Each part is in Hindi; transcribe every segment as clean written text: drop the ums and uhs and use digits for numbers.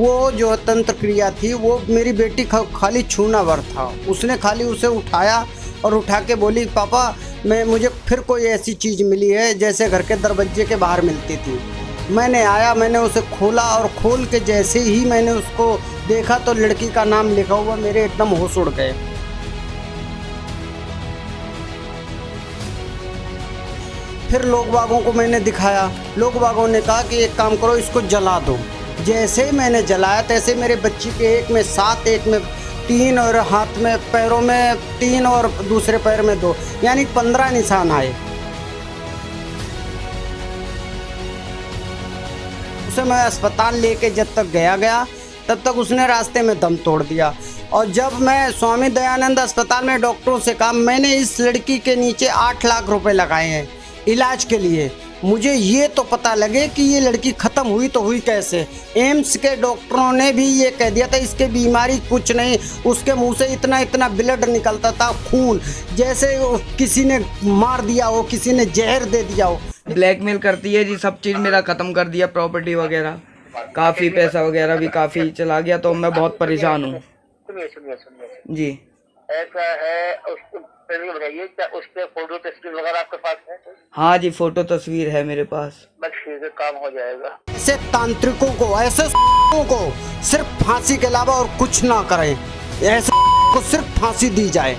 वो जो तंत्र क्रिया थी वो मेरी बेटी खाली छूना भर था। उसने खाली उसे उठाया और उठा के बोली, पापा मुझे फिर कोई ऐसी चीज़ मिली है जैसे घर के दरवाजे के बाहर मिलती थी। मैंने आया, मैंने उसे खोला और खोल के जैसे ही मैंने उसको देखा तो लड़की का नाम लिखा हुआ, मेरे एकदम होश उड़ गए। फिर लोग बागों को मैंने दिखाया, लोग बागों ने कहा कि एक काम करो, इसको जला दो। जैसे ही मैंने जलाया तैसे मेरे बच्ची के एक में 7, एक में 3 और हाथ में पैरों में 3 और दूसरे पैर में 2, यानी 15 निशान आए। उसे मैं अस्पताल लेके जब तक गया तब तक उसने रास्ते में दम तोड़ दिया। और जब मैं स्वामी दयानंद अस्पताल में डॉक्टरों से कहा, मैंने इस लड़की के नीचे 8 लाख रुपए लगाए हैं इलाज के लिए, मुझे ये तो पता लगे कि ये लड़की ख़त्म हुई तो हुई कैसे। एम्स के डॉक्टरों ने भी ये कह दिया था इसके बीमारी कुछ नहीं, उसके मुंह से इतना इतना ब्लड निकलता था, खून, जैसे किसी ने मार दिया हो, किसी ने जहर दे दिया हो। ब्लैकमेल करती है जी, सब चीज़ मेरा ख़त्म कर दिया, प्रॉपर्टी वगैरह, काफ़ी पैसा वगैरह भी काफ़ी चला गया, तो मैं बहुत परेशान हूँ। सुनिए जी ऐसा है, उसको पहले बताइए, क्या उस पे फोटो तस्वीर वगैरह आपके पास है? हाँ जी, फोटो तस्वीर है मेरे पास। बस ठीक है, काम हो जाएगा। ऐसे तांत्रिकों को, ऐसे को सिर्फ फांसी के अलावा और कुछ ना करें, ऐसे को सिर्फ फांसी दी जाए।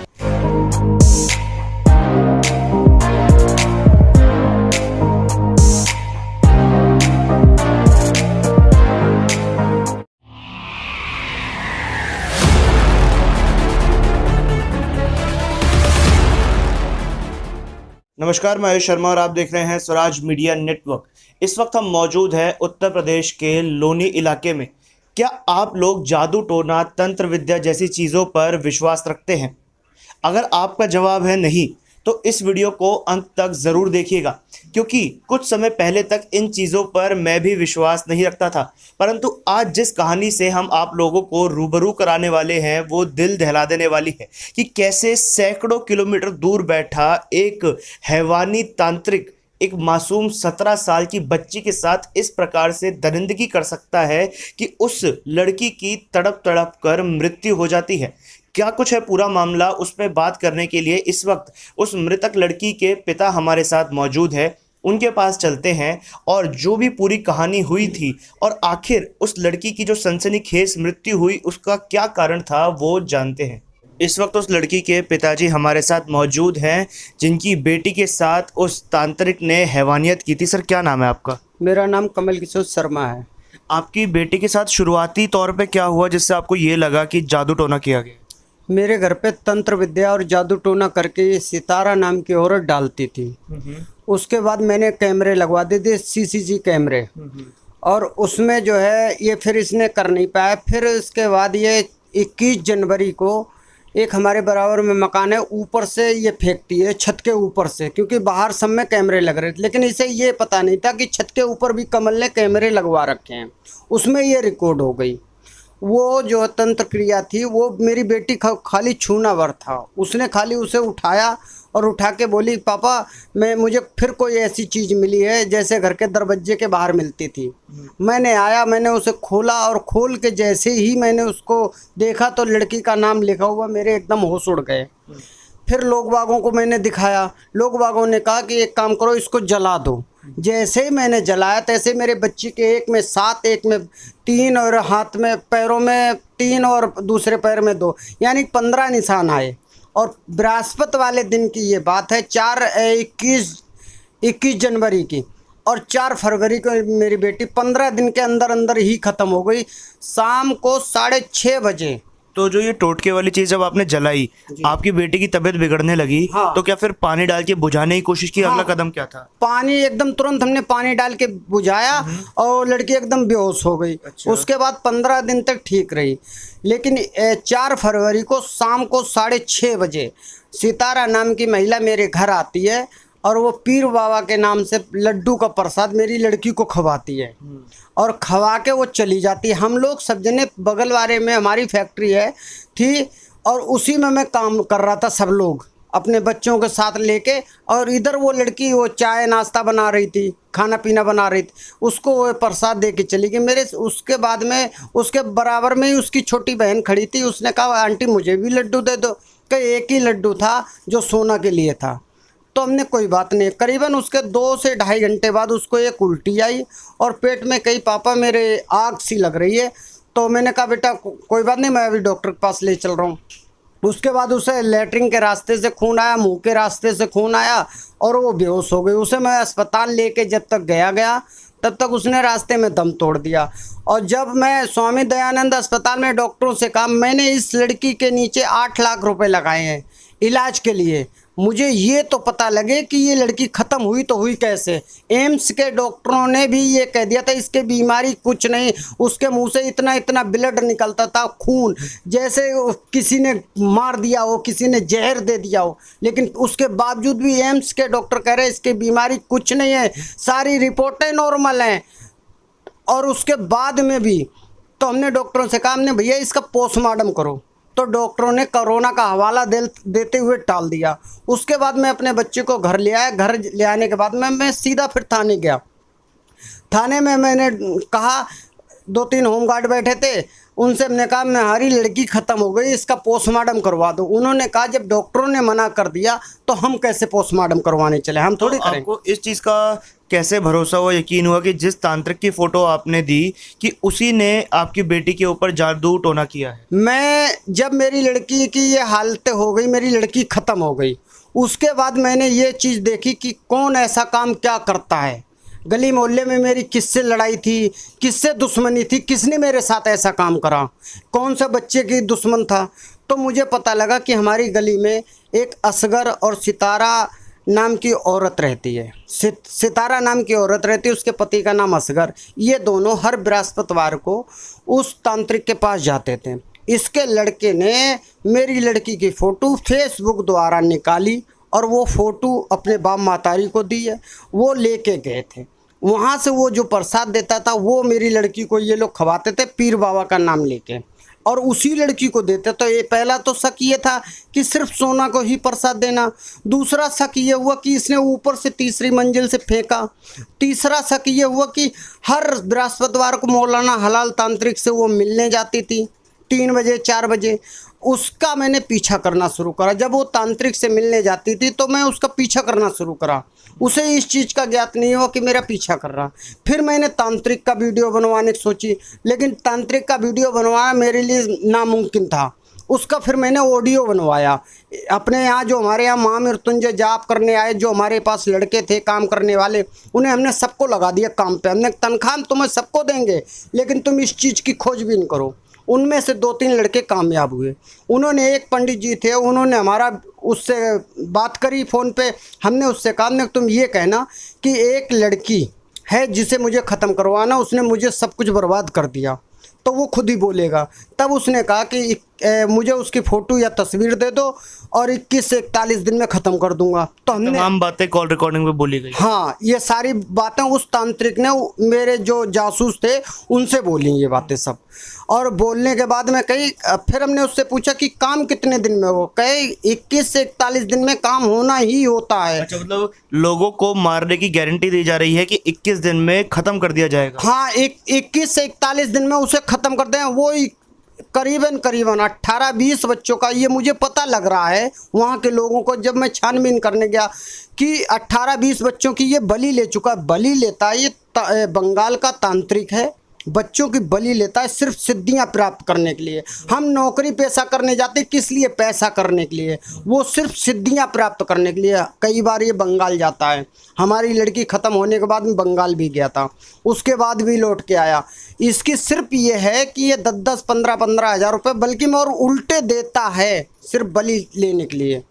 नमस्कार, मैं आयुष शर्मा और आप देख रहे हैं स्वराज मीडिया नेटवर्क। इस वक्त हम मौजूद हैं उत्तर प्रदेश के लोनी इलाके में। क्या आप लोग जादू टोना, तंत्र विद्या जैसी चीज़ों पर विश्वास रखते हैं? अगर आपका जवाब है नहीं तो इस वीडियो को अंत तक ज़रूर देखिएगा, क्योंकि कुछ समय पहले तक इन चीज़ों पर मैं भी विश्वास नहीं रखता था, परंतु आज जिस कहानी से हम आप लोगों को रूबरू कराने वाले हैं वो दिल दहला देने वाली है कि कैसे सैकड़ों किलोमीटर दूर बैठा एक हैवानी तांत्रिक एक मासूम 17 साल की बच्ची के साथ इस प्रकार से दरिंदगी कर सकता है कि उस लड़की की तड़प तड़प कर मृत्यु हो जाती है। क्या कुछ है पूरा मामला, उस पर बात करने के लिए इस वक्त उस मृतक लड़की के पिता हमारे साथ मौजूद है। उनके पास चलते हैं और जो भी पूरी कहानी हुई थी और आखिर उस लड़की की जो सनसनीखेज मृत्यु हुई उसका क्या कारण था वो जानते हैं। इस वक्त उस लड़की के पिताजी हमारे साथ मौजूद हैं जिनकी बेटी के साथ उस तांत्रिक ने हैवानियत की थी। सर, क्या नाम है आपका? मेरा नाम कमल किशोर शर्मा है। आपकी बेटी के साथ शुरुआती तौर पे क्या हुआ जिससे आपको ये लगा कि जादू टोना किया गया? मेरे घर पे तंत्र विद्या और जादू टोना करके ये सितारा नाम की औरत डालती थी। उसके बाद मैंने कैमरे लगवा दिए थे, CCG कैमरे, और उसमें जो है ये फिर इसने कर नहीं पाया। फिर इसके बाद ये 21 जनवरी को एक हमारे बराबर में मकान है, ऊपर से ये फेंकती है, छत के ऊपर से, क्योंकि बाहर सब में कैमरे लग रहे थे, लेकिन इसे ये पता नहीं था कि छत के ऊपर भी कमल ने कैमरे लगवा रखे हैं। उसमें ये रिकॉर्ड हो गई। वो जो तंत्र क्रिया थी वो मेरी बेटी खाली छूना भर था। उसने खाली उसे उठाया और उठा के बोली, पापा मुझे फिर कोई ऐसी चीज़ मिली है जैसे घर के दरवाजे के बाहर मिलती थी। मैंने आया, मैंने उसे खोला और खोल के जैसे ही मैंने उसको देखा तो लड़की का नाम लिखा हुआ, मेरे एकदम होश उड़ गए। फिर लोग बागों को मैंने दिखाया, लोग बागों ने कहा कि एक काम करो, इसको जला दो। जैसे ही मैंने जलाया तैसे मेरे बच्ची के एक में 7, एक में 3 और हाथ में पैरों में 3 और दूसरे पैर में 2, यानी 15 निशान आए। और बृहस्पति वाले दिन की ये बात है, 21 जनवरी की, और 4 फरवरी को मेरी बेटी 15 दिन के अंदर अंदर ही ख़त्म हो गई। शाम को 6:30 बजे। तो जो ये टोटके वाली चीज़ जब आपने जलाई, आपकी बेटी की तबीयत बिगड़ने लगी, हाँ। तो क्या फिर पानी डाल के बुझाने की कोशिश की? अगला कदम क्या था? पानी एकदम तुरंत हमने पानी डाल के बुझाया और लड़की एकदम बेहोश हो गई। अच्छा। उसके बाद 15 दिन तक ठीक रही, लेकिन 4 फरवरी को शाम को 6:30 बजे सितारा नाम की महिला मेरे घर आती है और वो पीर बाबा के नाम से लड्डू का प्रसाद मेरी लड़की को खवाती है और खवा के वो चली जाती है। हम लोग सब जने बगल वाले में हमारी फैक्ट्री है थी और उसी में मैं काम कर रहा था सब लोग, अपने बच्चों के साथ लेके, और इधर वो लड़की वो चाय नाश्ता बना रही थी, खाना पीना बना रही थी, उसको वो प्रसाद दे के चली गई मेरे। उसके बाद में उसके बराबर में ही उसकी छोटी बहन खड़ी थी, उसने कहा आंटी मुझे भी लड्डू दे दो, कि एक ही लड्डू था जो सोना के लिए था। तो हमने कोई बात नहीं, करीबन उसके 2 से ढाई घंटे बाद उसको एक उल्टी आई और पेट में कही पापा मेरे आग सी लग रही है। तो मैंने कहा बेटा कोई बात नहीं, मैं अभी डॉक्टर के पास ले चल रहा हूँ। उसके बाद उसे लेटरिन के रास्ते से खून आया, मुंह के रास्ते से खून आया और वो बेहोश हो गई। उसे मैं अस्पताल लेके जब तक गया तब तक उसने रास्ते में दम तोड़ दिया। और जब मैं स्वामी दयानंद अस्पताल में डॉक्टरों से कहा मैंने इस लड़की के नीचे 8 लाख रुपए लगाए हैं इलाज के लिए, मुझे ये तो पता लगे कि ये लड़की ख़त्म हुई तो हुई कैसे। एम्स के डॉक्टरों ने भी ये कह दिया था इसके बीमारी कुछ नहीं, उसके मुंह से इतना इतना ब्लड निकलता था, खून जैसे किसी ने मार दिया हो, किसी ने जहर दे दिया हो। लेकिन उसके बावजूद भी एम्स के डॉक्टर कह रहे हैं इसकी बीमारी कुछ नहीं है, सारी रिपोर्टें नॉर्मल हैं। और उसके बाद में भी तो हमने डॉक्टरों से कहा हमने भैया इसका पोस्टमार्टम करो, तो डॉक्टरों ने कोरोना का हवाला देते हुए टाल दिया। उसके बाद मैं अपने बच्चे को घर ले आया। घर ले आने के बाद मैं सीधा फिर थाने गया। थाने में मैंने कहा 2-3 होमगार्ड बैठे थे, उनसे हमने कहा हमारी लड़की ख़त्म हो गई, इसका पोस्टमार्टम करवा दो। उन्होंने कहा जब डॉक्टरों ने मना कर दिया तो हम कैसे पोस्टमार्टम करवाने चले, हम थोड़ी करेंगे। आपको इस चीज़ का कैसे भरोसा हुआ, यकीन हुआ कि जिस तांत्रिक की फ़ोटो आपने दी कि उसी ने आपकी बेटी के ऊपर जादू टोना किया है? मैं जब मेरी लड़की की ये हालत हो गई, मेरी लड़की ख़त्म हो गई, उसके बाद मैंने ये चीज़ देखी कि कौन ऐसा काम क्या करता है। गली मोहल्ले में मेरी किससे लड़ाई थी, किससे दुश्मनी थी, किसने मेरे साथ ऐसा काम करा, कौन सा बच्चे की दुश्मन था। तो मुझे पता लगा कि हमारी गली में एक असगर और सितारा नाम की औरत रहती है। सितारा नाम की औरत रहती है, उसके पति का नाम असगर। ये दोनों हर बृहस्पतिवार को उस तांत्रिक के पास जाते थे। इसके लड़के ने मेरी लड़की की फ़ोटो फेसबुक द्वारा निकाली और वो फ़ोटो अपने बाप मातारी को दी है। वो लेके गए थे, वहाँ से वो जो प्रसाद देता था वो मेरी लड़की को ये लोग खवाते थे पीर बाबा का नाम लेके, और उसी लड़की को देते। तो ये पहला तो शक ये था कि सिर्फ सोना को ही प्रसाद देना। दूसरा शक ये हुआ कि इसने ऊपर से 3री मंजिल से फेंका। तीसरा शक ये हुआ कि हर बृहस्पतिवार को मौलाना हलाल तांत्रिक से वो मिलने जाती थी 3 बजे 4 बजे। उसका मैंने पीछा करना शुरू करा। जब वो तांत्रिक से मिलने जाती थी तो मैं उसका पीछा करना शुरू करा। उसे इस चीज़ का ज्ञात नहीं हुआ कि मेरा पीछा कर रहा। फिर मैंने तांत्रिक का वीडियो बनवाने की सोची, लेकिन तांत्रिक का वीडियो बनवाना मेरे लिए नामुमकिन था। उसका फिर मैंने ऑडियो बनवाया। अपने यहाँ जो हमारे यहाँ महामृत्युंजय जाप करने आए, जो हमारे पास लड़के थे काम करने वाले, उन्हें हमने सबको लगा दिया काम पे। हमने तनख्वाह तुम्हें सबको देंगे, लेकिन तुम इस चीज़ की खोजबीन करो। उनमें से 2-3 लड़के कामयाब हुए। उन्होंने, एक पंडित जी थे, उन्होंने हमारा उससे बात करी फ़ोन पे। हमने उससे कहा तुम ये कहना कि एक लड़की है जिसे मुझे ख़त्म करवाना, उसने मुझे सब कुछ बर्बाद कर दिया, तो वो खुद ही बोलेगा। तब उसने कहा कि मुझे उसकी फ़ोटो या तस्वीर दे दो और 21 से 41 दिन में ख़त्म कर दूंगा। तो हमने तमाम बातें कॉल रिकॉर्डिंग में बोली गई। हाँ, ये सारी बातें उस तांत्रिक ने मेरे जो जासूस थे उनसे बोली ये बातें सब। और बोलने के बाद में कही, फिर हमने उससे पूछा कि काम कितने दिन में हो, कहे 21 से 41 दिन में काम होना ही होता है। अच्छा, मतलब लोगों को मारने की गारंटी दी जा रही है कि 21 दिन में ख़त्म कर दिया जाएगा। हाँ, 21 से 41 दिन में उसे ख़त्म कर दें। वो करीबन 18-20 बच्चों का, ये मुझे पता लग रहा है वहाँ के लोगों को, जब मैं छानबीन करने गया कि 18-20 बच्चों की ये बलि ले चुका है। बलि लेता है ये बंगाल का तांत्रिक है, बच्चों की बलि लेता है सिर्फ सिद्धियां प्राप्त करने के लिए। हम नौकरी पेशा करने जाते किस लिए? पैसा करने के लिए। वो सिर्फ सिद्धियां प्राप्त करने के लिए। कई बार ये बंगाल जाता है। हमारी लड़की ख़त्म होने के बाद में बंगाल भी गया था, उसके बाद भी लौट के आया। इसकी सिर्फ ये है कि ये 10-10, 15-15 हज़ार रुपये बल्कि में और उल्टे देता है सिर्फ बलि लेने के लिए।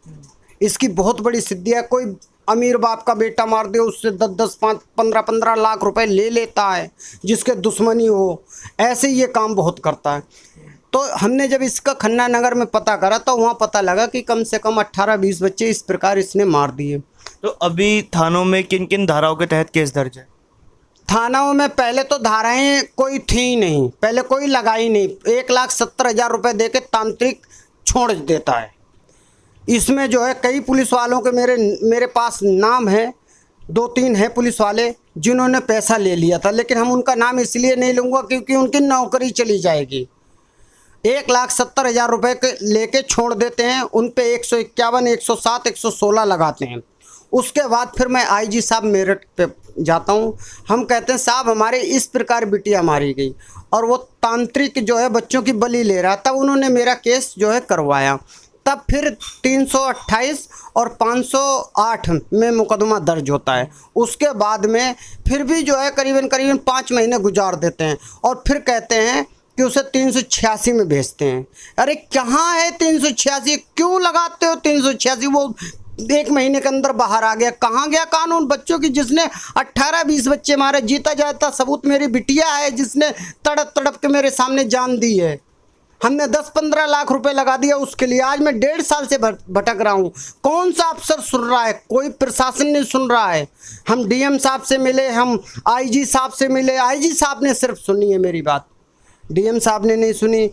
इसकी बहुत बड़ी सिद्धि है। कोई अमीर बाप का बेटा मार दे, उससे 10-10, 15-15 लाख रुपए ले लेता है, जिसके दुश्मनी हो। ऐसे ये काम बहुत करता है। तो हमने जब इसका खन्ना नगर में पता करा तो वहाँ पता लगा कि कम से कम 18-20 बच्चे इस प्रकार इसने मार दिए। तो अभी थानों में किन किन धाराओं के तहत केस दर्ज है? थानाओं में पहले तो धाराएं कोई थी नहीं, पहले कोई लगाई नहीं। 1,70,000 रुपये दे के तांत्रिक छोड़ देता है। इसमें जो है कई पुलिस वालों के मेरे पास नाम है, 2-3 है पुलिस वाले जिन्होंने पैसा ले लिया था, लेकिन हम उनका नाम इसलिए नहीं लूँगा क्योंकि उनकी नौकरी चली जाएगी। 1,70,000 रुपये के लेके छोड़ देते हैं, उन पे 151, 107, 116 लगाते हैं। उसके बाद फिर मैं IG साहब मेरठ पे जाता हूँ। हम कहते हैं साहब हमारे इस प्रकार बिटिया मारी गई, और वो तांत्रिक जो है बच्चों की बलि ले रहा, तब उन्होंने मेरा केस जो है करवाया। तब फिर 328 और 508 में मुकदमा दर्ज होता है। उसके बाद में फिर भी जो है करीबन 5 महीने गुजार देते हैं, और फिर कहते हैं कि उसे 386 में भेजते हैं। अरे कहाँ है 386? क्यों लगाते हो 386? वो 1 महीने के अंदर बाहर आ गया। कहाँ गया कानून? बच्चों की जिसने 18-20 बच्चे मारे, जीता जाता सबूत मेरी बिटिया है जिसने तड़प तड़प के मेरे सामने जान दी है। हमने 10-15 लाख रुपए लगा दिया उसके लिए। आज मैं 1.5 साल से भटक रहा हूँ। कौन सा अफसर सुन रहा है? कोई प्रशासन नहीं सुन रहा है। हम DM साहब से मिले, हम IG साहब से मिले, IG साहब ने सिर्फ सुनी है मेरी बात, DM साहब ने नहीं सुनी,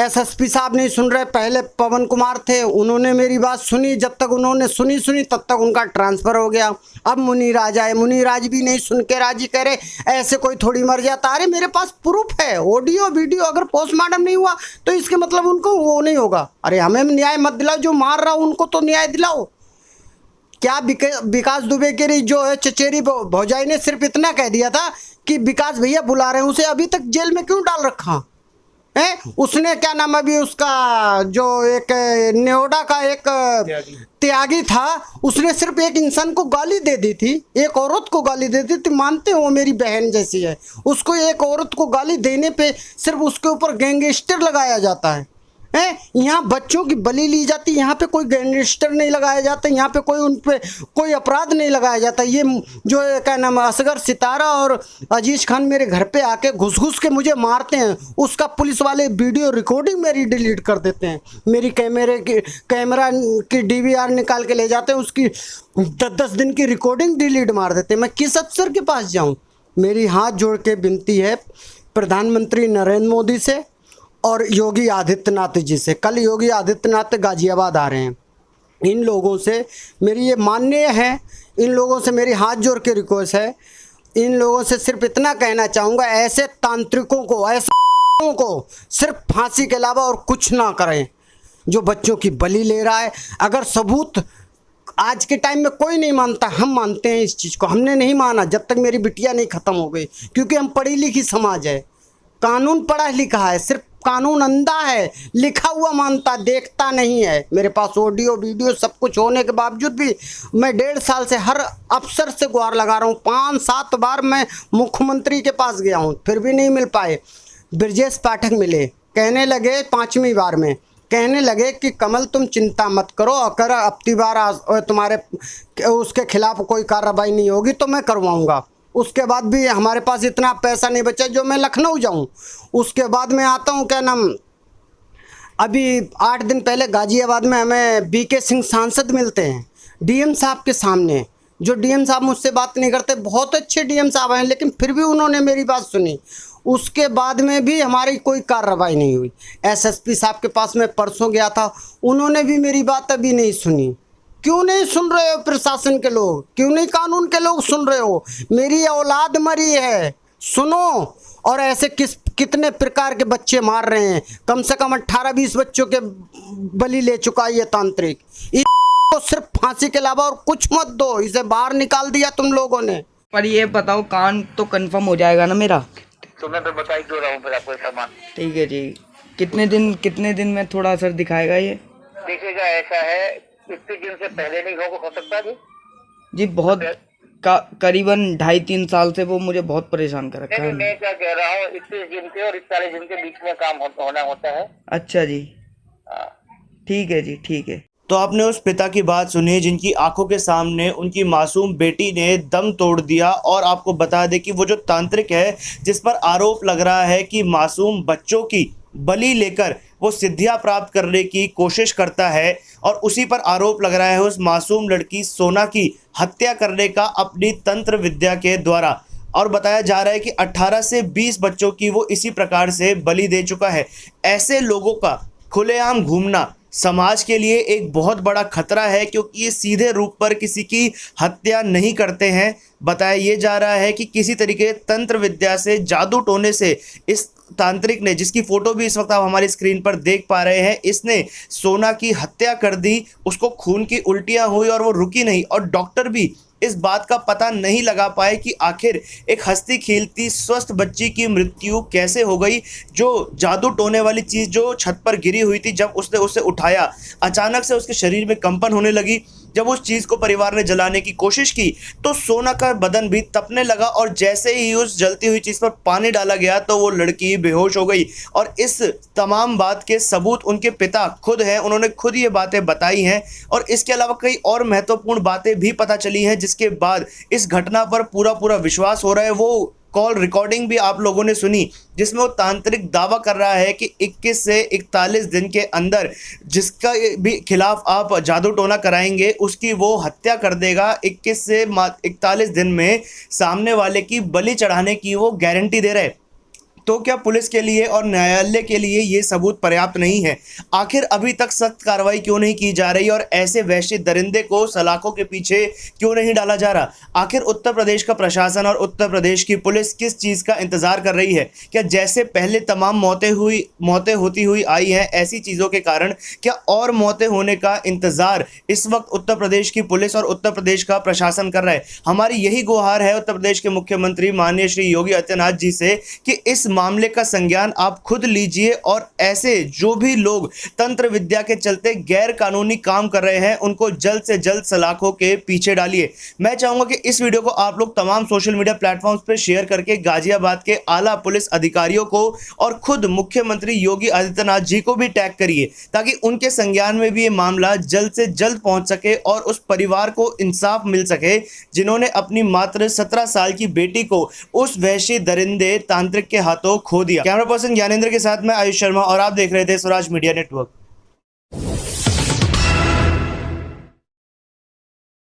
SSP साहब नहीं सुन रहे। पहले पवन कुमार थे, उन्होंने मेरी बात सुनी, जब तक उन्होंने सुनी तब तक उनका ट्रांसफ़र हो गया। अब मुनीराज आए, मुनीराज भी नहीं सुन के राजी, कह रहे ऐसे कोई थोड़ी मर जाता। अरे मेरे पास प्रूफ है, ऑडियो वीडियो, अगर पोस्टमार्टम नहीं हुआ तो इसके मतलब उनको वो नहीं होगा। अरे हमें न्याय मत दिलाओ, जो मार रहा उनको तो न्याय दिलाओ। क्या विकास दुबे की जो है चचेरी भौजाई ने सिर्फ इतना कह दिया था कि विकास भैया बुला रहे हैं, उसे अभी तक जेल में क्यों डाल रखा है? उसने क्या नाम अभी उसका जो एक नेओडा का एक त्यागी था, उसने सिर्फ एक इंसान को गाली दे दी थी, एक औरत को गाली दे दी थी। मानते हो मेरी बहन जैसी है, उसको एक औरत को गाली देने पे सिर्फ उसके ऊपर गैंगस्टर लगाया जाता है। यहाँ बच्चों की बलि ली जाती, यहाँ पे कोई गैंगस्टर नहीं लगाया जाता, यहाँ पे कोई उन पे कोई अपराध नहीं लगाया जाता। ये जो क्या नाम असगर सितारा और अजीज खान मेरे घर पे आके घुस के मुझे मारते हैं, उसका पुलिस वाले वीडियो रिकॉर्डिंग मेरी डिलीट कर देते हैं। मेरी कैमरा की DVR निकाल के ले जाते हैं, उसकी 10-10 दिन की रिकॉर्डिंग डिलीट मार देते हैं। मैं किस अफसर के पास जाऊँ? मेरी हाथ जोड़ के विनती है प्रधानमंत्री नरेंद्र मोदी से और योगी आदित्यनाथ जी से। कल योगी आदित्यनाथ गाजियाबाद आ रहे हैं। इन लोगों से मेरी ये माननीय है, इन लोगों से मेरी हाथ जोड़ के रिक्वेस्ट है, इन लोगों से सिर्फ इतना कहना चाहूँगा, ऐसे तांत्रिकों को, ऐसे को सिर्फ फांसी के अलावा और कुछ ना करें जो बच्चों की बलि ले रहा है। अगर सबूत आज के टाइम में कोई नहीं मानता, हम मानते हैं इस चीज़ को। हमने नहीं माना जब तक मेरी बिटिया नहीं ख़त्म हो गई, क्योंकि हम पढ़ी लिखी समाज है, कानून पढ़ा लिखा है, सिर्फ कानून अंधा है, लिखा हुआ मानता, देखता नहीं है। मेरे पास ऑडियो वीडियो सब कुछ होने के बावजूद भी मैं 1.5 साल से हर अफसर से गुहार लगा रहा हूँ। 5-7 बार मैं मुख्यमंत्री के पास गया हूँ, फिर भी नहीं मिल पाए। ब्रजेश पाठक मिले, कहने लगे 5वीं बार में कहने लगे कि कमल तुम चिंता मत करो, अगर अब की बार तुम्हारे उसके खिलाफ कोई कार्रवाई नहीं होगी तो मैं करवाऊँगा। उसके बाद भी हमारे पास इतना पैसा नहीं बचा जो मैं लखनऊ जाऊं। उसके बाद मैं आता हूं, क्या नाम, अभी 8 दिन पहले गाजियाबाद में हमें BK सिंह सांसद मिलते हैं DM साहब के सामने। जो DM साहब मुझसे बात नहीं करते, बहुत अच्छे DM साहब हैं, लेकिन फिर भी उन्होंने मेरी बात सुनी। उसके बाद में भी हमारी कोई कार्रवाई नहीं हुई। SSP साहब के पास मैं परसों गया था, उन्होंने भी मेरी बात अभी नहीं सुनी। क्यों नहीं सुन रहे हो प्रशासन के लोग? क्यों नहीं कानून के लोग सुन रहे हो? मेरी औलाद मरी है, सुनो। और ऐसे कितने प्रकार के बच्चे मार रहे हैं, कम से कम 18-20 बच्चों के बलि ले चुका है ये तांत्रिक। इसको सिर्फ फांसी के अलावा और कुछ मत दो, इसे बाहर निकाल दिया तुम लोगों ने। पर ये बताओ, कान तो कंफर्म हो जाएगा ना मेरा? तो मैं तो बता ही दो रहा हूँ फिर आपको सामान। ठीक है जी। कितने दिन में थोड़ा असर दिखाएगा ये? देखिएगा, ऐसा है 21 दिन से पहले नहीं हो सकता जी। बहुत करीबन 2.5-3 साल से वो मुझे बहुत परेशान कर रखा है। मैं क्या कह रहा हूँ, 21 दिन के और 41 दिन के बीच में काम होना होता है। अच्छा जी, ठीक है जी, ठीक है। तो आपने उस पिता की बात सुनी जिनकी आंखों के सामने उनकी मासूम बेटी ने दम तोड़ दिया। और आपको बता दें कि वो जो तांत्रिक है जिस पर आरोप लग रहा है कि मासूम बच्चों की बलि लेकर वो सिद्धियां प्राप्त करने की कोशिश करता है, और उसी पर आरोप लग रहा है उस मासूम लड़की सोना की हत्या करने का अपनी तंत्र विद्या के द्वारा। और बताया जा रहा है कि 18 से 20 बच्चों की वो इसी प्रकार से बलि दे चुका है। ऐसे लोगों का खुलेआम घूमना समाज के लिए एक बहुत बड़ा खतरा है, क्योंकि ये सीधे रूप पर किसी की हत्या नहीं करते हैं। बताया ये जा रहा है कि किसी तरीके तंत्र विद्या से, जादू टोने से इस तांत्रिक ने, जिसकी फोटो भी इस वक्त आप हमारी स्क्रीन पर देख पा रहे हैं, इसने सोना की हत्या कर दी। उसको खून की उल्टियां हुई और वो रुकी नहीं, और डॉक्टर भी इस बात का पता नहीं लगा पाए कि आखिर एक हंसती खेलती स्वस्थ बच्ची की मृत्यु कैसे हो गई। जो जादू टोने वाली चीज़ जो छत पर गिरी हुई थी, जब उसने उसे उठाया, अचानक से उसके शरीर में कंपन होने लगी। जब उस चीज़ को परिवार ने जलाने की कोशिश की तो सोना का बदन भी तपने लगा, और जैसे ही उस जलती हुई चीज़ पर पानी डाला गया तो वो लड़की बेहोश हो गई। और इस तमाम बात के सबूत उनके पिता खुद हैं, उन्होंने खुद ये बातें बताई हैं। और इसके अलावा कई और महत्वपूर्ण बातें भी पता चली हैं, जिसके बाद इस घटना पर पूरा विश्वास हो रहा है। वो कॉल रिकॉर्डिंग भी आप लोगों ने सुनी, जिसमें वो तांत्रिक दावा कर रहा है कि 21 से 41 दिन के अंदर जिसका भी खिलाफ आप जादू टोना कराएंगे उसकी वो हत्या कर देगा। 21 से 41 दिन में सामने वाले की बलि चढ़ाने की वो गारंटी दे रहे। तो क्या पुलिस के लिए और न्यायालय के लिए ये सबूत पर्याप्त नहीं है? आखिर अभी तक सख्त कार्रवाई क्यों नहीं की जा रही, और ऐसे वैश्य दरिंदे को सलाखों के पीछे क्यों नहीं डाला जा रहा? आखिर उत्तर प्रदेश का प्रशासन और उत्तर प्रदेश की पुलिस किस चीज़ का इंतजार कर रही है? क्या जैसे पहले तमाम मौतें होती हुई आई हैं, ऐसी चीज़ों के कारण क्या और मौतें होने का इंतजार इस वक्त उत्तर प्रदेश की पुलिस और उत्तर प्रदेश का प्रशासन कर रहा है? हमारी यही गुहार है उत्तर प्रदेश के मुख्यमंत्री माननीय श्री योगी आदित्यनाथ जी से कि इस मामले का संज्ञान आप खुद लीजिए, और ऐसे जो भी लोग तंत्र विद्या के चलते गैर कानूनी काम कर रहे हैं उनको जल्द से जल्द सलाखों के पीछे डालिए। मैं चाहूंगा कि इस वीडियो को आप लोग तमाम सोशल मीडिया प्लेटफॉर्म्स पर शेयर करके गाजियाबाद के आला पुलिस अधिकारियों को और खुद मुख्यमंत्री योगी आदित्यनाथ जी को भी टैग करिए, ताकि उनके संज्ञान में भी ये मामला जल्द से जल्द पहुंच सके और उस परिवार को इंसाफ मिल सके जिन्होंने अपनी मात्र 17 साल की बेटी को उस वहशी दरिंदे तांत्रिक के हाथों खो दिया। कैमरा पर्सन ज्ञानेंद्र के साथ मैं आयुष शर्मा, और आप देख रहे थे स्वराज मीडिया नेटवर्क।